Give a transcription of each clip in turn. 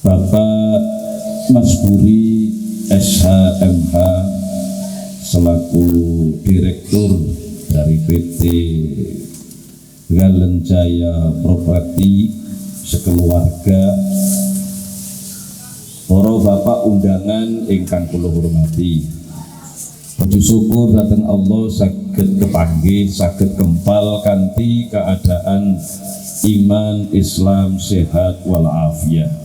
Bapak Mas Buri SHMH selaku Direktur dari PT Galenjaya Properti sekeluarga, para bapak undangan ingkang kula hormati, puji syukur dhateng Allah saged kepanggih, saged kempal kanthi keadaan iman Islam sehat walafiat.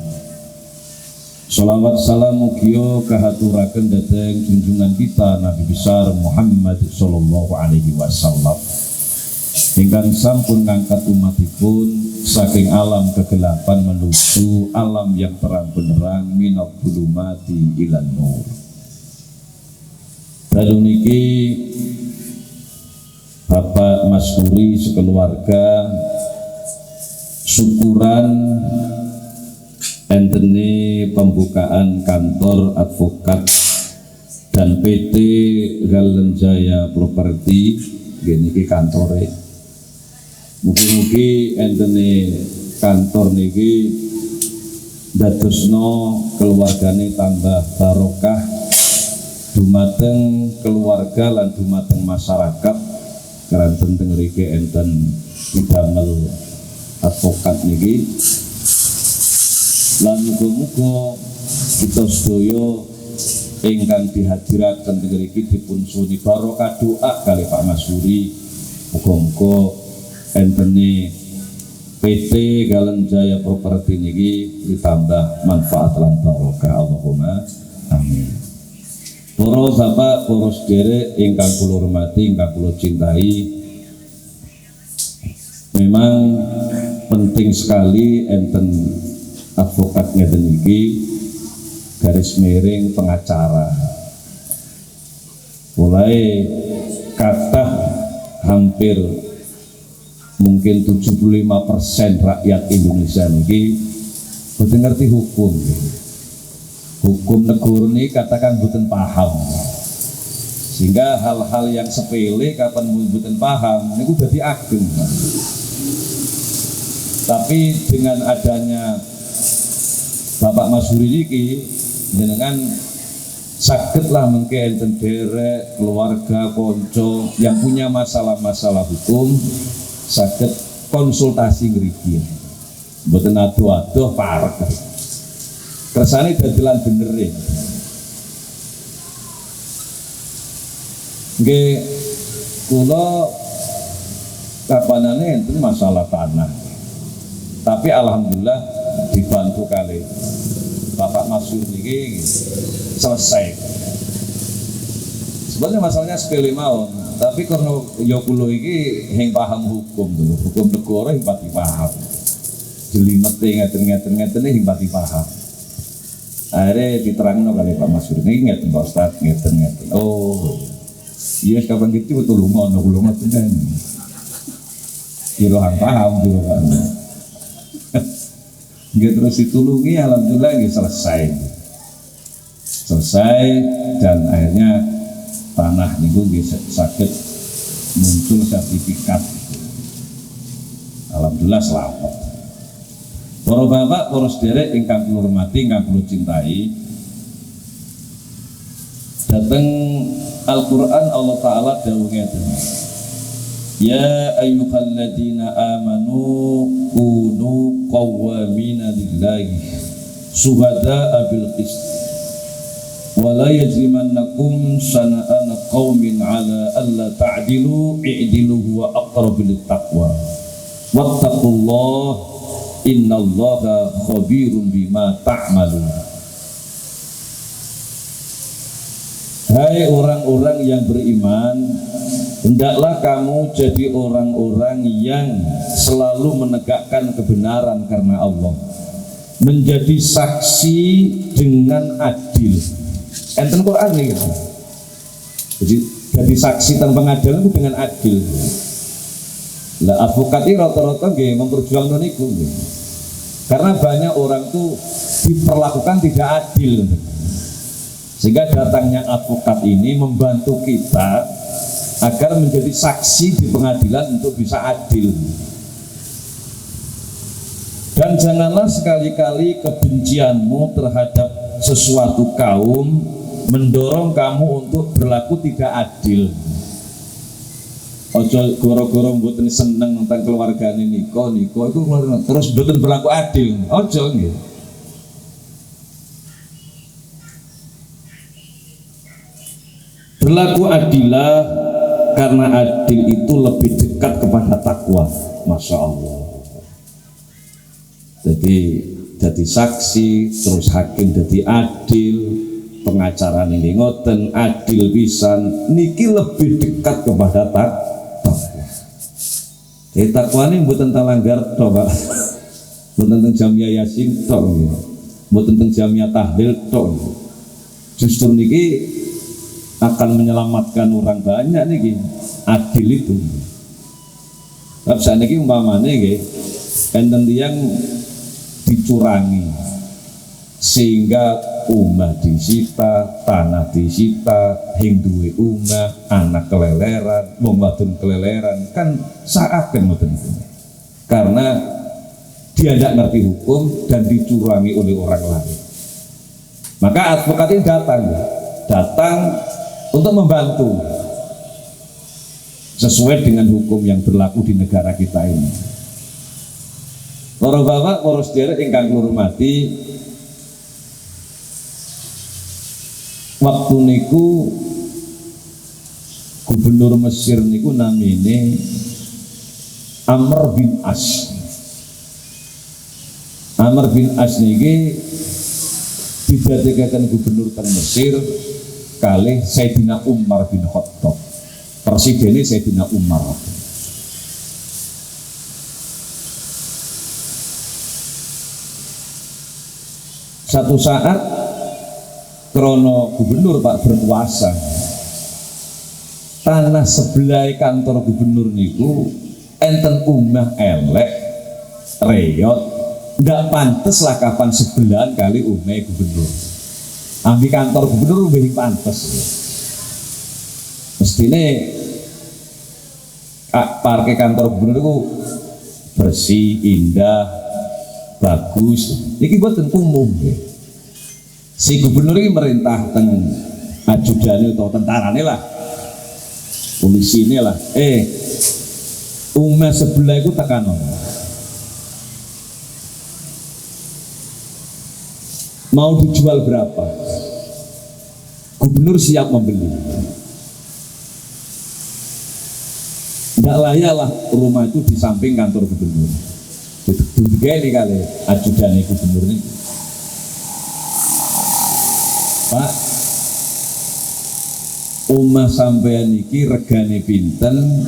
Sholawat salam mugia kahaturaken dhateng junjungan kita Nabi besar Muhammad sallallahu alaihi wasallam ingkang sampun ngangkat umatipun saking alam kegelapan menuju alam yang terang benderang minat zulumati ilan nur. Dalu niki Bapak Mas Buri sekeluarga syukuran entene pembukaan kantor advokat dan PT Galenjaya Properti niki kantore. Mugi-mugi entene kantor niki dadosno keluargane tambah barokah dumateng keluarga lan dumateng masyarakat keranten teng mriki enten didamel advokat niki. Lan muga-muga kita sedaya ingkang dihadiraken teng mriki dipun suni barokah doa kali Pak Mas Buri, muga-muga entene PT Galenjaya Properti niki ditambah manfaat lan barokah, Allahumma amin. Para sahabat, para sedherek ingkang kula hormati, ingkang kula cintai, memang penting sekali enten advokat ngeten iki garis miring pengacara. Mulai kata hampir mungkin 75% rakyat Indonesia niki boten ngerti hukum. Hukum negara ini katakan boten paham. Sehingga hal-hal yang sepele kapan boten paham niku dadi ageng. Tapi dengan adanya Bapak Mas Buri niki jenengan sagedlah mengke enten derek keluarga konco yang punya masalah-masalah hukum saged konsultasi ngriki. Mboten adoh-adoh parek. Kersane dadelan bener e. Nggih kula kapanane enten masalah tanah. Tapi alhamdulillah dibantu kali Bapak Mas Buri niki selesai. Sebenarnya masalahnya sepele mawon, tapi karena ya kula iki hing paham hukum dulu, hukum negara hing pati paham. Jelimete ngeten-ngeten hing pati paham. Akhirnya diterangno kali Pak Mas Buri niki ngeten Pak Ustaz, ngeten-ngeten. Oh. Iya kapan gitu betul ngono kula ngoten. Kira paham dulu kan. Nggih terus ditulungi alhamdulillah nggih selesai dan akhirnya tanah niku nggih saged muncul sertifikat. Alhamdulillah selamat. Para bapak, para sedherek ingkang kula hormati, ingkang kula cintai, dateng Al-Qur'an Allah taala dawuh ngeten. Ya ayyuhalladzina amanu kunu qawwamina lillahi syuhada'a bil qist wa la yajrimannakum shana'ana qaumin 'ala alla ta'dilu i'dilu huwa aqrabu lit taqwa wattaqullaha innallaha khabirum bima ta'malun. Hai orang-orang yang beriman, hendaklah kamu jadi orang-orang yang selalu menegakkan kebenaran karena Allah, menjadi saksi dengan adil. Enten Quran nih gitu. Jadi saksi tentang pengadilan itu dengan adil. Lah advokat ini rata-rata nggih memperjuangkan itu. Karena banyak orang tuh diperlakukan tidak adil. Sehingga datangnya advokat ini membantu kita agar menjadi saksi di pengadilan untuk bisa adil. Dan janganlah sekali-kali kebencianmu terhadap sesuatu kaum mendorong kamu untuk berlaku tidak adil. Ojo goro-goro mboten seneng tentang keluargane niko iku terus mboten berlaku adil. Ojo nggih. Berlaku adilah karena adil itu lebih dekat kepada takwa. Masya Allah. Jadi saksi terus hakim jadi adil, pengacara niki ngoten adil pisan niki lebih dekat kepada takwa. Jadi takwa ini mboten tentang langgar tok, Pak. Mboten tentang jamiah yasin tok, mboten tentang jamiah tahlil tok. Justru niki akan menyelamatkan orang banyak niki adil itu. Sebab saniki umpamane nggih enten tiyang dicurangi sehingga omah disita, tanah disita, hing duwe omah, anak keleleran, wong wadon keleleran, kan saken ngoten itu. Karena dia tidak ngerti hukum dan dicurangi oleh orang lain. Maka advokat ini datang untuk membantu sesuai dengan hukum yang berlaku di negara kita ini. Para bapak, para sedherek ingkang kula hormati, waktu niku gubernur Mesir niku namine Amr bin As. Amr bin As niki didadekaken gubernur teng Mesir kalih Sayyidina Umar bin Khattab. Presidennya Sayyidina Umar. Satu saat krono gubernur Pak berkuasa, tanah sebelah kantor gubernur niku enten omah elek reyot ndak pantes lah kapan sebelahan kali omah gubernur. Ambil kantor gubernur lebih pantes. Mestine parkir kantor gubernur itu bersih, indah, bagus. Iki boten umum ya. Si gubernur ini merintah teng ajudane atau tentarane lah, polisi ini lah. Omah sebelah itu tekanon. Mau dijual berapa? Gubernur siap membeli. Tidak layaklah rumah itu di samping kantor gubernur. Begini kali ajudannya gubernur ini. Pak, omah sampean iki regane pinten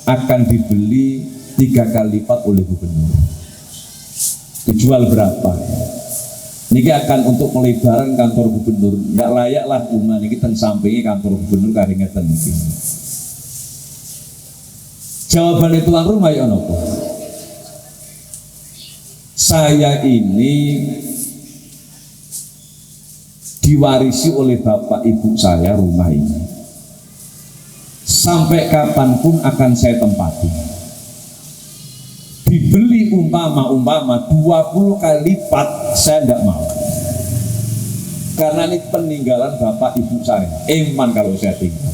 akan dibeli 3 kali lipat oleh gubernur. Dijual berapa? Niki akan untuk melebaran kantor gubernur. Nggak layaklah omah niki ten sampingnya kantor gubernur kari ngeten niki. Jawaban tuan rumah ya nopo. Saya ini diwarisi oleh bapak ibu saya rumah ini. Sampai kapanpun akan saya tempati. Dibeli umpama 20 kali lipat saya tidak mau. Karena ini peninggalan bapak ibu saya. Eman kalau saya tinggal.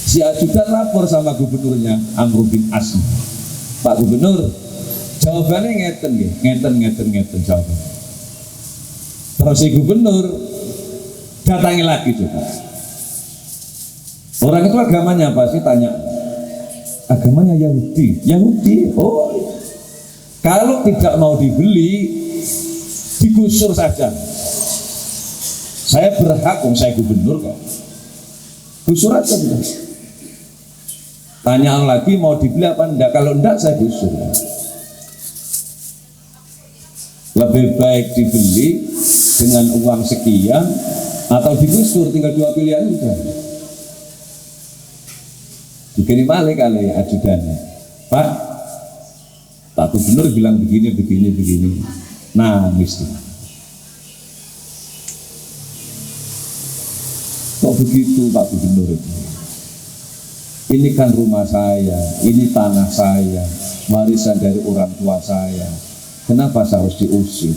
Si ajudan lapor sama gubernurnya Amr bin As. Pak Gubernur, jawabannya ngeten jawabannya. Terus si gubernur datangi lagi coba. Orang itu agamanya apa sih? Tanya. Agamanya Yahudi. Yahudi. Oh, kalau tidak mau dibeli, digusur saja. Saya berhak, saya gubernur kok. Gusur aja gitu. Tanya lagi mau dibeli apa enggak? Kalau enggak saya gusur. Lebih baik dibeli dengan uang sekian atau digusur, tinggal 2 pilihan sudah. Begini balik kali ajudannya, Pak Gubernur bilang begini. Nangis tuh. Kok begitu Pak Gubernur itu? Ini kan rumah saya, ini tanah saya, warisan dari orang tua saya. Kenapa saya harus diusir?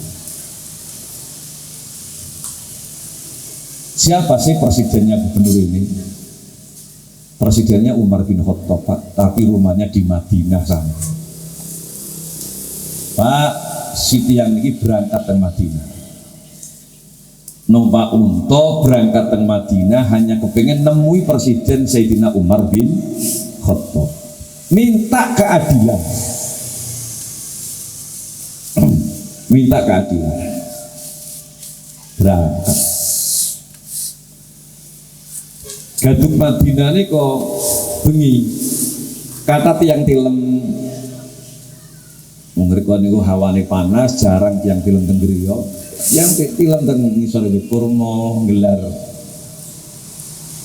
Siapa sih presidennya gubernur ini? Presidennya Umar bin Khattab, Pak, tapi rumahnya di Madinah sana. Pak, si tiang ini berangkat ke Madinah, numpak unta berangkat ke Madinah hanya kepengen nemui Presiden Sayyidina Umar bin Khattab, minta keadilan. Minta keadilan, berangkat Gaduk Madinah ini kok bengi, kata tiang tilem mereka niku hawane panas, jarang tiang tilem teng griya, yang tilem teng ngisor kurma nggelar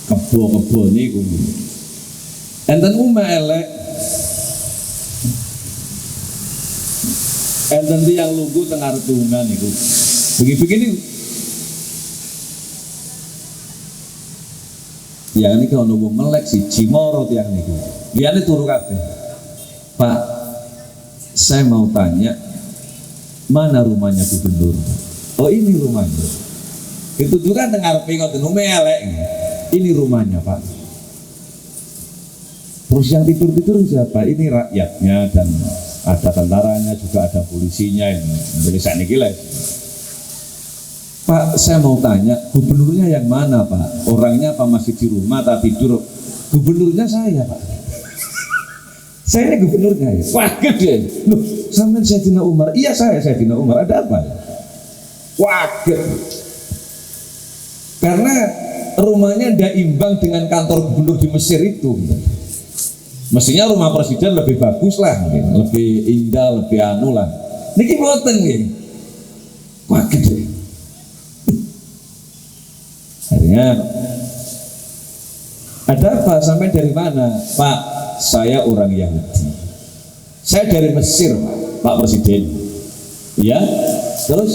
kebo-kebo niku. Enten umah elek, enten tiang lugu teng arep tungan niku. Begini ya ini kalau nunggu melek si Cimoro tiang niku, liane turu kabeh. Pak, saya mau tanya, mana rumahnya gubernur? Oh ini rumahnya. Itu juga dengar pengotin melek. Ini rumahnya Pak. Terus yang tidur siapa? Ini rakyatnya dan ada tentaranya juga ada polisinya ini. Indonesia ini gila. Pak, saya mau tanya, gubernurnya yang mana Pak? Orangnya apa masih di rumah atau tidur? Gubernurnya saya Pak. Saya ini gubernurnya ya. Wah gede. Loh, sampean Sayyidina Umar? Iya saya Sayyidina Umar. Ada apa ya? Wah gede. Karena rumahnya tidak imbang dengan kantor gubernur di Mesir itu. Mestinya rumah presiden lebih bagus lah, lebih indah, lebih anu lah. Niki mboten nggih. Wah gede. Akhirnya ada apa? Sampai dari mana? Pak, saya orang Yahudi. Saya dari Mesir, Pak Presiden. Ya, terus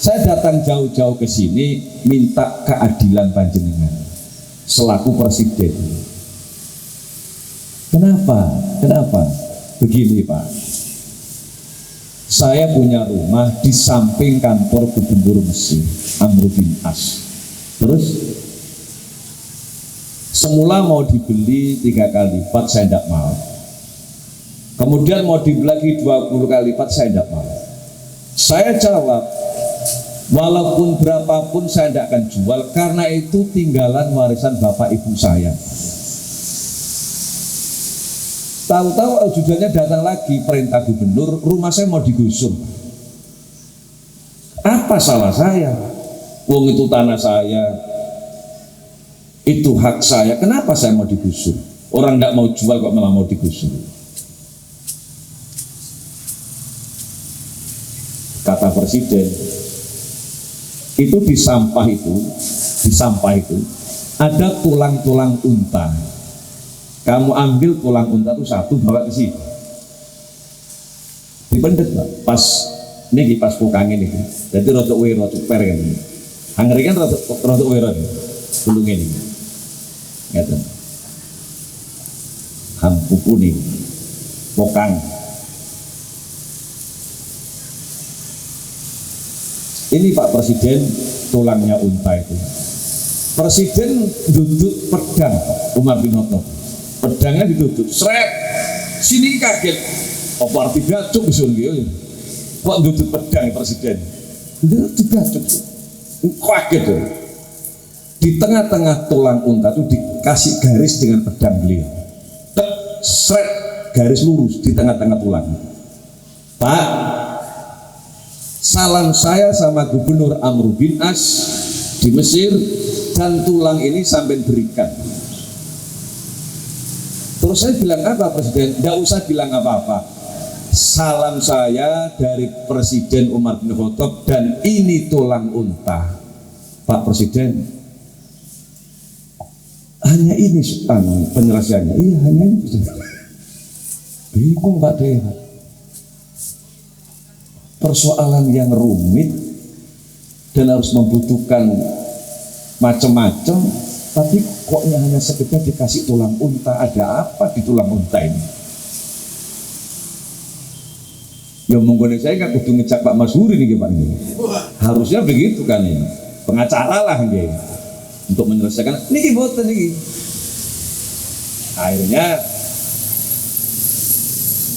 saya datang jauh-jauh ke sini minta keadilan panjenengan selaku presiden. Kenapa? Kenapa? Begini Pak, saya punya rumah di samping kantor gubernur Mesir, Amr bin As. Terus semula mau dibeli 3 kali lipat, saya tidak mau. Kemudian mau dibeli lagi 20 kali lipat, saya tidak mau. Saya jawab, walaupun berapapun saya tidak akan jual, karena itu tinggalan warisan bapak ibu saya. Tahu-tahu ajudannya datang lagi, perintah gubernur, rumah saya mau digusur. Apa salah saya? Wong itu tanah saya, itu hak saya, kenapa saya mau digusur? Orang tidak mau jual kok malah mau digusur. Kata presiden, itu di sampah itu ada tulang-tulang unta. Kamu ambil tulang unta itu satu, bawa ke sini. Dipendet Pak, pas ini pas pukangin ini, jadi rotok wiro, rotok per kan. Angger kan rotok wiro, tulungnya ini. Ngeten. Hampu kuning, pokang. Ini Pak Presiden tulangnya unta itu. Presiden duduk pedang, Umar bin Khattab. Pedangnya ditutup, seret. Sini kaget. Apa arti gacuk bisun gitu? Kok duduk pedang Presiden? Duduk gacuk. Kaget tuh. Di tengah-tengah tulang unta itu dikasih garis dengan pedang beliau. Seret, garis lurus di tengah-tengah tulang. Pak, salam saya sama Gubernur Amr bin As di Mesir, dan tulang ini sampai berikan. Terus saya bilang apa Presiden? Tidak usah bilang apa-apa. Salam saya dari Presiden Umar bin Khattab, dan ini tulang unta. Pak Presiden, hanya ini penyelesaiannya. Iya, hanya ini. Bingung Pak Dewa. Persoalan yang rumit dan harus membutuhkan macam-macam, Tapi koknya hanya sekedar dikasih tulang unta. Ada apa di tulang unta ini? Ya monggo saya nggak kudu ngecap Pak Masyhuri nih Pak ini. Harusnya begitu kan ya. Pengacara lah nggih. Untuk menyelesaikan niki boten niki. Akhirnya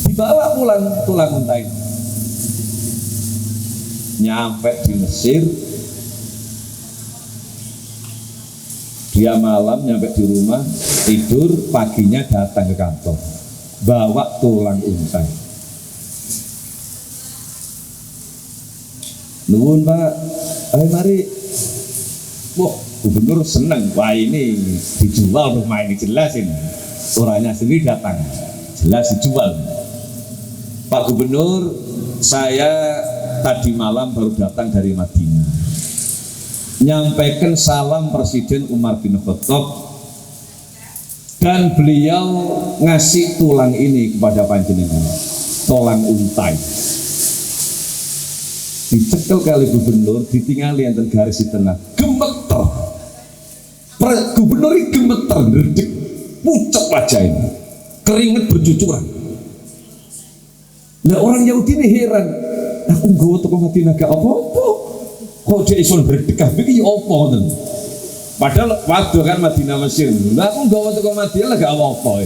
dibawa pulang tulang unta ini. Nyampe di Mesir, dia malam nyampe di rumah, tidur, paginya datang ke kantor, bawa tulang unta. Nuwun Pak, ayo mari. Wah, gubernur seneng, wah ini dijual rumah ini, jelas ini. Orangnya sendiri datang, jelas dijual. Pak Gubernur, saya tadi malam baru datang dari Madinah, nyampaikan salam Presiden Umar bin Khattab, dan beliau ngasih tulang ini kepada panjenengan, tulang untai. Dicekel kali gubernur, ditinggali enten garis di tengah, gemeter. Gubernur ini gemeter, ngerdek, pucet wajah ini, keringet bercucuran. Nah orang Yahudi ini heran, aku nggawa teko Madinah gak apa-apa, kok dia iso berdekah begini apa? Padahal waktu kan Madinah Mesir, nah aku nggawa teko Madinah gak apa-apa.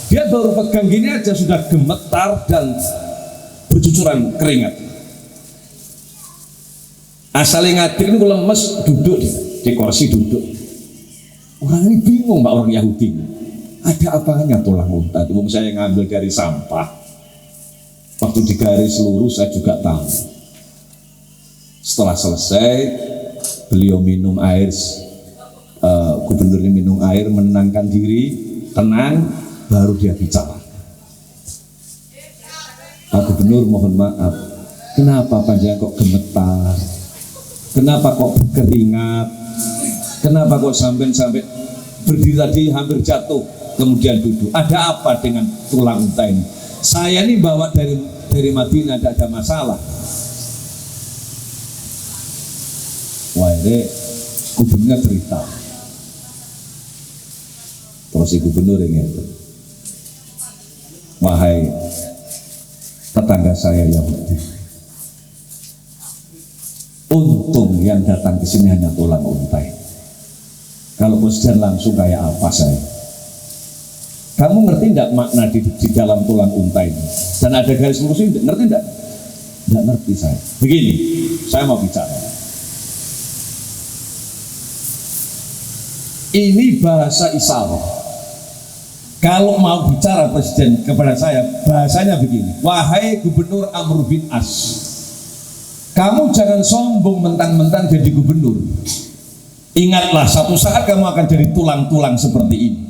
Dia baru pegang gini aja sudah gemetar dan bercucuran keringat. Asalnya ngadir ini lemes, duduk di kursi duduk. Orang ini bingung Pak, orang Yahudi. Ada apanya tulang unta? Itu saya ngambil dari sampah. Waktu digaris lurus saya juga tahu. Setelah selesai, beliau minum air, gubernurnya minum air, menenangkan diri, tenang, baru dia bicara. Pak Gubernur mohon maaf, kenapa panjang kok gemetar? Kenapa kok berkeringat? Kenapa kok sampai berdiri tadi hampir jatuh, kemudian duduk? Ada apa dengan tulang unta ini? Saya ini bawa dari Madinah, tidak ada masalah. Wah ini gubernurnya cerita. Terus si gubernur ini, wahai tetangga saya Yahudi, untung yang datang ke sini hanya tulang unta. Kalau presiden langsung kayak apa saya? Kamu ngerti tidak makna di dalam tulang unta ini? Dan ada garis lurus ini, ngerti tidak? Tidak ngerti saya. Begini, saya mau bicara. Ini bahasa isyarat. Kalau mau bicara presiden kepada saya, bahasanya begini. Wahai Gubernur Amr bin As, kamu jangan sombong mentang-mentang jadi gubernur. Ingatlah satu saat kamu akan jadi tulang-tulang seperti ini.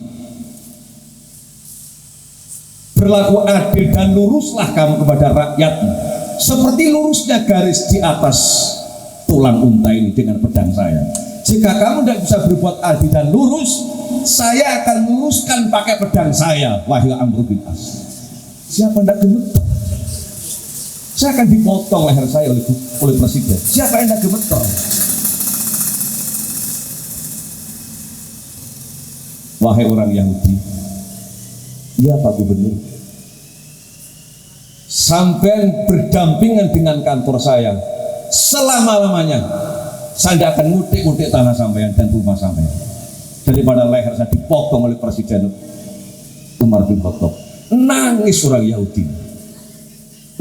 Berlaku adil dan luruslah kamu kepada rakyatmu, seperti lurusnya garis di atas tulang unta ini dengan pedang saya. Jika kamu tidak bisa berbuat adil dan lurus, saya akan luruskan pakai pedang saya, wahai Amr bin As. Siapa tidak gemetar? Saya akan dipotong leher saya oleh presiden. Siapa yang tidak gemetar? Wahai orang Yahudi, ya Pak Gubernur, sampai berdampingan dengan kantor saya selama-lamanya. Saya tidak akan ngutik-ngutik tanah sampean dan rumah sampean daripada leher saya dipotong oleh Presiden Umar bin Khattab. Nangis orang Yahudi,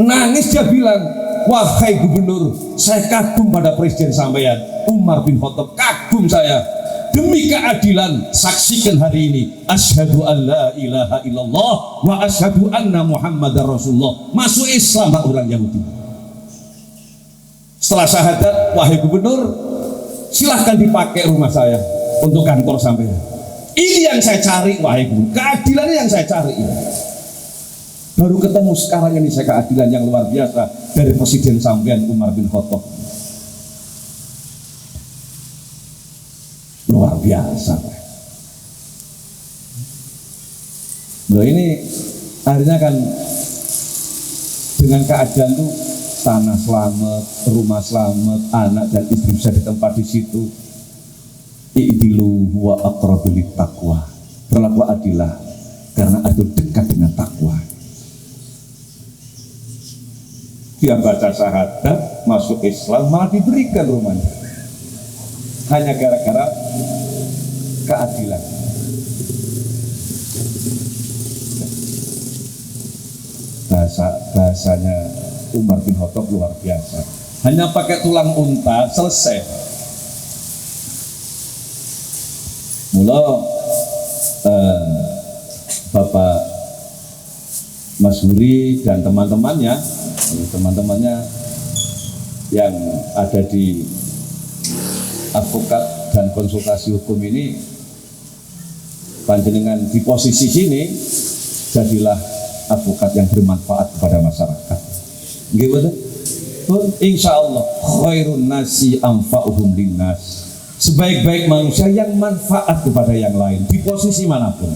nangis, dia bilang, wahai gubernur, saya kagum pada Presiden sampean Umar bin Khattab, kagum saya. Demi keadilan, saksikan hari ini, asyhadu an la ilaha illallah wa asyhadu anna muhammadar rasulullah. Masuk Islam Pak orang Yahudi. Setelah syahadat, wahai gubernur, silahkan dipakai rumah saya untuk kantor sampean. Ini yang saya cari, wahai gubernur, keadilan yang saya cari. Baru ketemu sekarang ini saya keadilan yang luar biasa dari Presiden sampean Umar bin Khattab. Luar biasa. Loh ini akhirnya kan dengan keadaan tuh tanah selamat, rumah selamat, anak dan istri bisa ditempati di situ. I'dilu huwa aqrabu littaqwa. Berlaku adilah karena adil dekat dengan takwa. Dia baca syahadat, masuk Islam, malah diberikan rumahnya hanya gara-gara keadilan. Bahasanya Umar bin Khattab luar biasa. Hanya pakai tulang unta selesai. Mula Bapak Mas Huri dan teman-temannya yang ada di advokat dan konsultasi hukum ini, panjenengan di posisi sini jadilah advokat yang bermanfaat kepada masyarakat. Nggih betul? Insya Allah khairun nasi anfa'uhum linnas. Sebaik-baik manusia yang manfaat kepada yang lain di posisi manapun.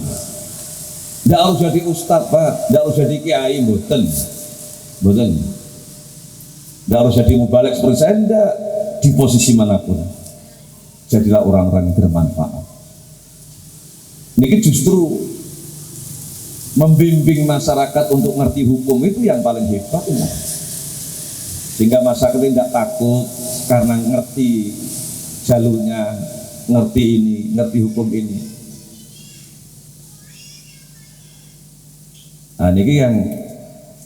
Tidak harus jadi ustadz, Pak. Tidak harus jadi kiai, mboten. Tidak harus jadi mubalik seperti saya, tidak. Di posisi manapun jadilah orang-orang yang bermanfaat. Ini justru membimbing masyarakat untuk ngerti hukum itu yang paling hebat, sehingga masyarakat tidak takut karena ngerti jalurnya, ngerti ini, ngerti hukum ini. Nah, ini yang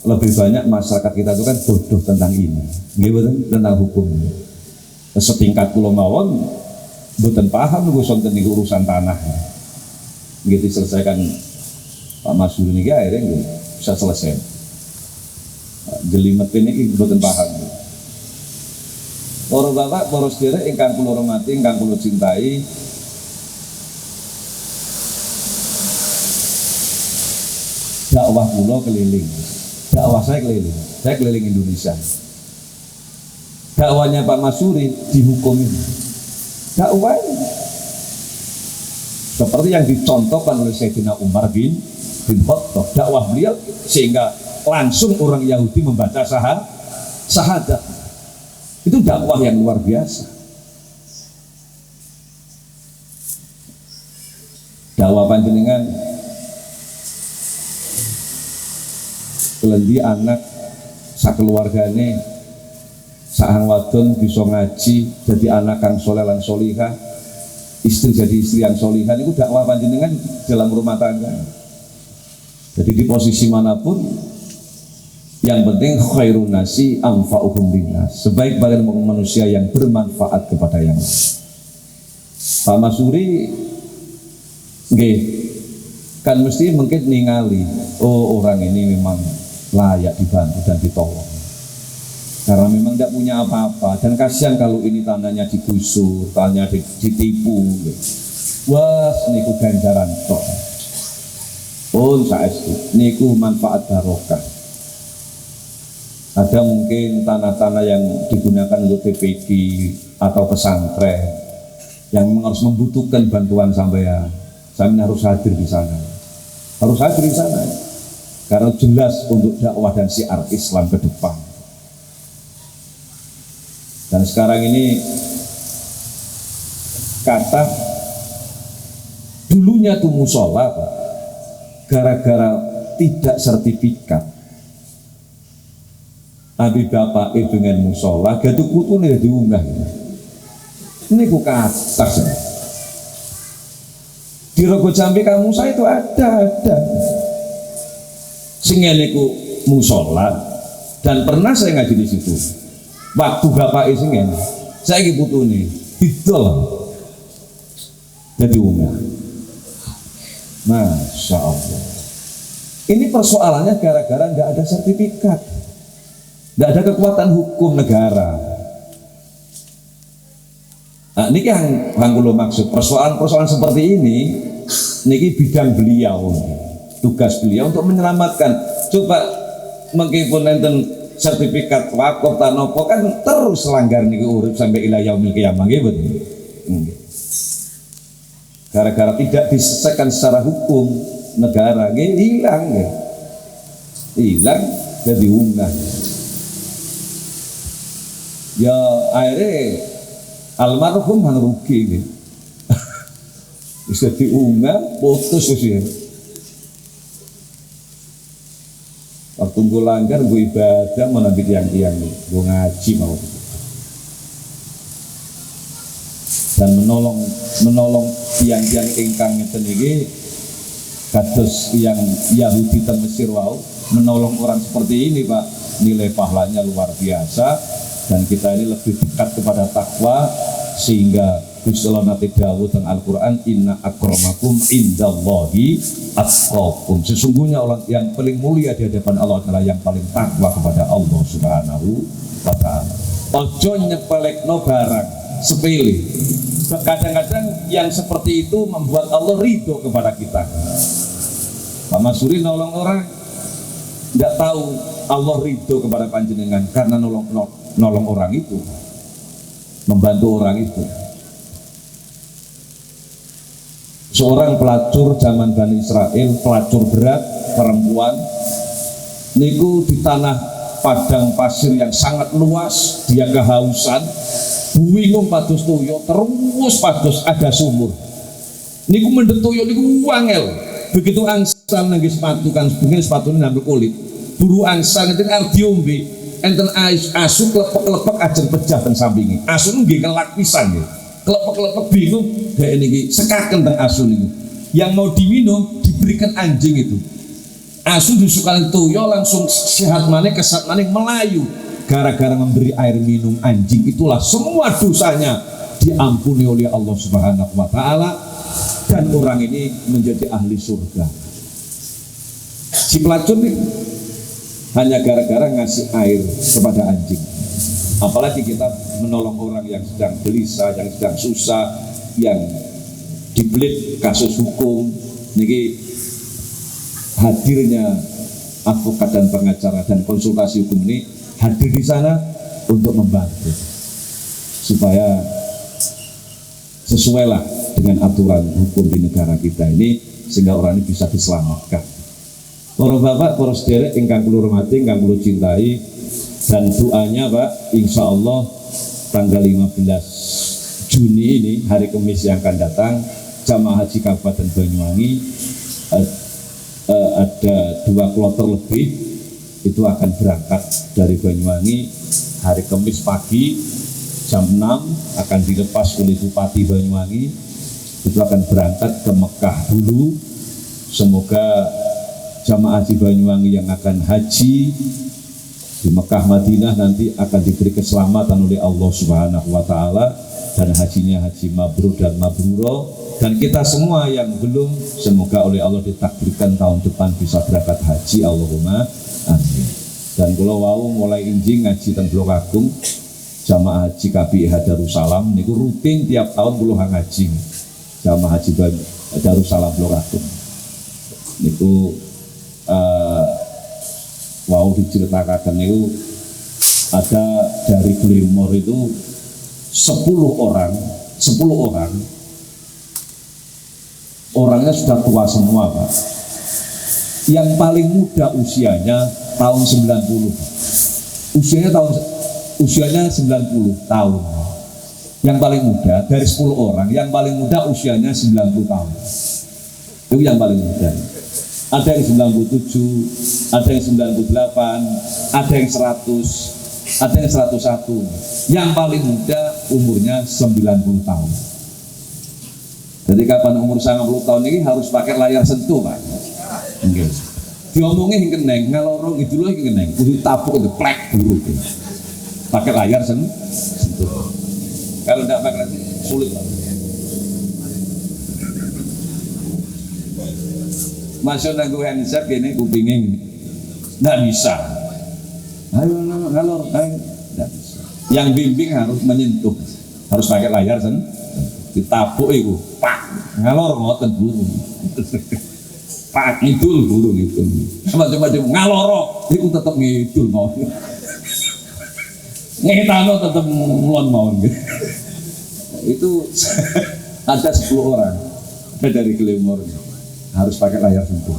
lebih banyak masyarakat kita itu kan bodoh tentang ini, tentang hukum. Setingkat kula mawon mboten paham niku sonten niku urusan tanah. Gitu selesaikan Pak Mas Huri niki akhirnya bisa selesai. Jelimet ini mboten paham. Para bapak, para sedherek ingkang kula hormati, ingkang kula cintai, dakwah kula keliling. Dakwah saya keliling Indonesia. Dakwahnya Pak Mas Huri dihukumin. Dakwah seperti yang dicontohkan oleh Sayyidina Umar bin Khattab. Dakwah beliau sehingga langsung orang Yahudi membaca syahadat. Itu dakwah yang luar biasa. Dakwah panjenengan kelendi anak sakeluargane saang wadon bisa ngaji jadi anak kang soleh lan solihah, istri jadi istri yang solihah. Itu dakwah panjenengan dalam rumah tangga. Jadi di posisi manapun yang penting khairun nasi anfa'uhum linnas, sebaik-baik manusia yang bermanfaat kepada yang lain. Pak Mas Huri nggih kan mesti mungkin ningali, oh orang ini memang layak dibantu dan ditolong karena memang tidak punya apa-apa, dan kasihan kalau ini tanahnya digusur, tanahnya ditipu. Wah, niku ganjaran tok. Pun saestu niku manfaat barokah. Ada mungkin tanah-tanah yang digunakan untuk TPD atau pesantren yang harus membutuhkan bantuan sampean. Saya harus hadir di sana. Karena jelas untuk dakwah dan syiar Islam ke depan. Dan sekarang ini kata dulunya tuh musola, Pak, gara-gara tidak sertifikat. Tapi bapak itu dengan musola, gaduh putu nih diunggah. Ini ku kata di Rogo Jambi kamu saya itu ada. Sehingga niku musola dan pernah saya ngaji di situ. Waktu bapak isingen, saya iki putu nih, idol. Jadi unggah. Masya Allah. Ini persoalannya gara-gara nggak ada sertifikat. Tidak ada kekuatan hukum negara. Nah, ini yang kula maksud persoalan seperti ini. Niki bidang beliau, tugas beliau untuk menyelamatkan. Coba mengkipun enten sertifikat wakaf tanopo kan terus langgar niki urip sampai ila yaumil qiyamah, nggih betul. Gara-gara tidak diselesaikan secara hukum negara, nggih hilang jadi unggah. Ya akhirnya almarhum rugi gitu. Bisa diunggah, putus ya. Waktu gue langgar, gue ibadah menambil tiang-tiang nih, gue ngaji mau. Dan menolong tiang-tiang ingkang ngeten iki kados yang Yahudi ten Mesir wau, menolong orang seperti ini Pak, nilai pahalanya luar biasa dan kita ini lebih dekat kepada takwa sehingga Gusti Allah nate dawuh teng Al-Qur'an inna akramakum indallahi atqakum. Sesungguhnya orang yang paling mulia di hadapan Allah adalah yang paling takwa kepada Allah Subhanahu wa taala. Ojo nyepelekno barang sepele. Kadang-kadang yang seperti itu membuat Allah ridho kepada kita. Pak Masuri nolong orang tidak tahu Allah ridho kepada panjenengan karena nolong orang itu, membantu orang itu. Seorang pelacur zaman Bani Israel, pelacur berat perempuan niku di tanah padang pasir yang sangat luas, dia kehausan, bingung pados toyo, terus pados ada sumur. Niku mendhet toyo niku wangel. Begitu angsal nangge sepatu kan bengi sepatune nambah kulit. Buru angsal ngeten arep diombe, enten asu klepek-klepek ajeng pecah teng sampinge. Asu nggih kelak pisan nggih. Kelepek-kelepek bingung kayak ini sekaken teng asu ini yang mau diminum diberikan anjing itu. Asu disukai toyo langsung sehat maning kesat maning melayu gara-gara memberi air minum anjing. Itulah semua dosanya diampuni oleh Allah Subhanahu wa taala dan orang ini menjadi ahli surga. Si pelacur ini hanya gara-gara ngasih air kepada anjing. Apalagi kita menolong orang yang sedang gelisah, yang sedang susah, yang dibelit kasus hukum. Niki hadirnya advokat dan pengacara dan konsultasi hukum ini hadir di sana untuk membantu supaya sesuailah dengan aturan hukum di negara kita ini sehingga orang ini bisa diselamatkan. Para bapak, para sederek ingkang kula hormati, ingkang kula cintai, dan doanya Pak, insya Allah tanggal 15 Juni ini hari Kamis yang akan datang jamaah haji Kabupaten Banyuwangi ada 2 kloter lebih itu akan berangkat dari Banyuwangi hari Kamis pagi jam 6 akan dilepas oleh Bupati Banyuwangi, itu akan berangkat ke Mekah dulu. Semoga jamaah haji Banyuwangi yang akan haji di Mekah Madinah nanti akan diberi keselamatan oleh Allah Subhanahu wa taala dan hajinya haji mabrur dan mabruro, dan kita semua yang belum semoga oleh Allah ditakdirkan tahun depan bisa berangkat haji, Allahumma amin. Dan kalau wau mulai injing ngaji teng Blok Agung jamaah haji KBIH Darussalam niku rutin tiap tahun kula ngaji jamaah haji Darussalam Blok Agung niku wow diceritakan itu ada dari Glimor itu 10 orang orangnya sudah tua semua Pak. Yang paling muda usianya tahun 90, usianya 90 tahun. Yang paling muda dari 10 orang, yang paling muda usianya 90 tahun. Itu yang paling muda. Ada yang 97, ada yang 98, ada yang 100, ada yang 101. Yang paling muda umurnya 90 tahun. Jadi kapan umur 90 tahun ini harus pakai layar sentuh Pak. Okay. Diomongnya yang keneng, ngalorong itu loh yang keneng, kudu tapuk itu plek dulu. Pakai layar sentuh. Kalau tidak pakai sulit Pak. Masuk nanggu handset gini kupingnya ini nggak bisa. Ayo ngalor, ayo nggak bisa. Yang bimbing harus menyentuh, harus pakai layar ditapuk itu, pak ngalor ngoten burung, pak ngidul burung itu. Macam-macam ngaloro, itu tetap ngidul mau, ngitano tetap ngulon mau. Itu ada 10 orang dari Glimor harus pakai layar sentuh.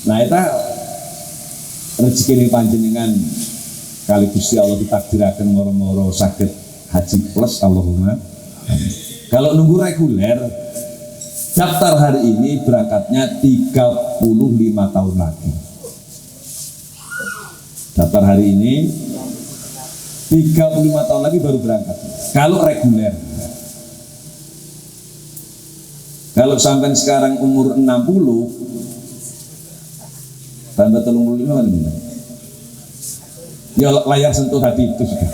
Nah itu rezeki ini panjenengan kali Gusti Allah ditakdiraken moro-moro saged haji plus Allahumma. Kalau nunggu reguler, daftar hari ini berangkatnya 35 tahun lagi. Daftar hari ini 35 tahun lagi baru berangkat. Kalau reguler. Kalau sampai sekarang umur 60 tambah 35 mana? Ya layar sentuh hati itu sudah.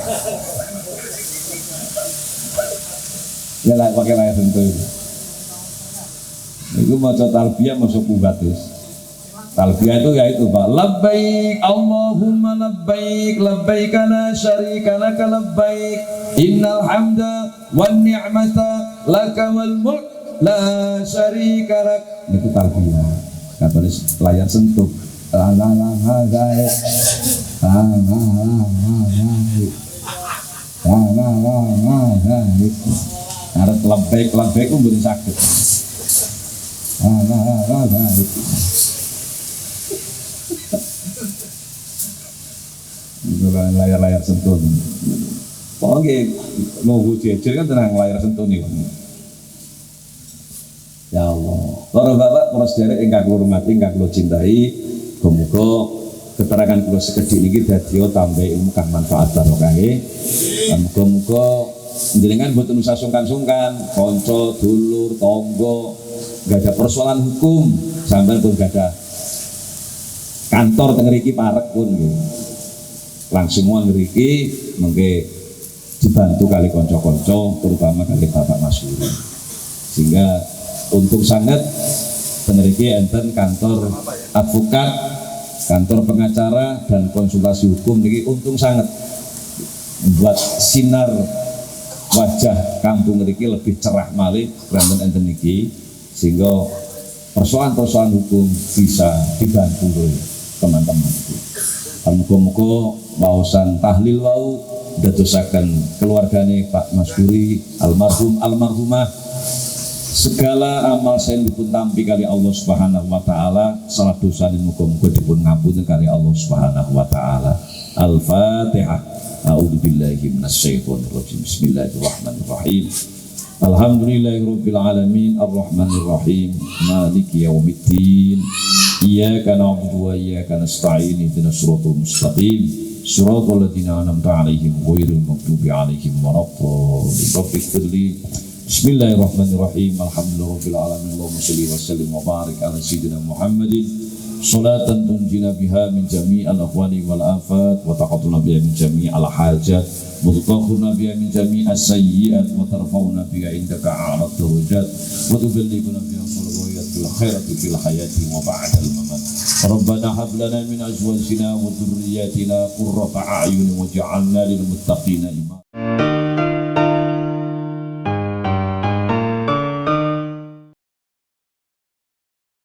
Ya lah pakai layar sentuh itu. Itu mau talbiyah masuk kubatis. Talbiyah itu ya itu Pak. Labbaik Allahumma labbaik labbaik la syarika laka labbaik innal hamda wan ni'mata laka wal mulk la syarika lak. Itu talbiyah. Katanya layar sentuh. Arep labbaik labbaik pun mboten saged. Layar-layar sentuh. Oke, nunggu jejer kan tenang layar sentuh nih. Ya Allah. Para bapak, para sederek ingkang kula hormati, ingkang kula cintai, muga keterangan kula sekedhik niki dadi tambah ilmu kang manfaat barokah nggih. Muga-muga jenengan mboten usah sungkan-sungkan, kanca, dulur, tangga, enggak ada persoalan hukum, sampean pun enggak ada kantor teng mriki parek pun nggih. Langsung ngriki mengke dibantu kali kanca-kanca, terutama kali Bapak Masyuri. Sehingga untung sangat peneriki enten kantor advokat, kantor pengacara dan konsultasi hukum niki untung sangat membuat sinar wajah kampung niki lebih cerah malih ranten enten niki, sehingga persoalan-persoalan hukum bisa dibantu oleh teman-teman. Muga-muga waosan tahlil wau dadosaken keluargane Pak Masyuri almarhum almarhumah segala amal saya dipun tampi kali Allah Subhanahu wa taala, salah dosa muga-muga dipun ngapunten kali Allah Subhanahu wa taala. Al-Fatihah. A'udzubillahi minasyaitonir rajim. Bismillahirrahmanirrahim. Alhamdulillahirabbil alamin arrahmanir rahim maliki yaumiddin. Iyyaka na'budu wa iyyaka nasta'in ihdinas siratal mustaqim siratal ladzina an'amta 'alaihim ghairil maghdubi 'alaihim waladdallin. Rabbighfirli. Bismillahirrahmanirrahim. Alhamdulillahirabbil alamin. Allahumma shalli wa sallim wa barik ala sayyidina Muhammadin salatan tunjina biha min jami'il ahwali wal afat wa taqadduna biha min jami'il hajat wa tutahhiruna biha min jami'is sayyi'at wa tarfa'una biha indaka a'la darajat wa tuballighuna biha fil khairati fil hayati wa ba'dal mamat. Rabbana hab lana min azwajina wa dhurriyyatina qurrata a'yun waj'alna lil muttaqina imama.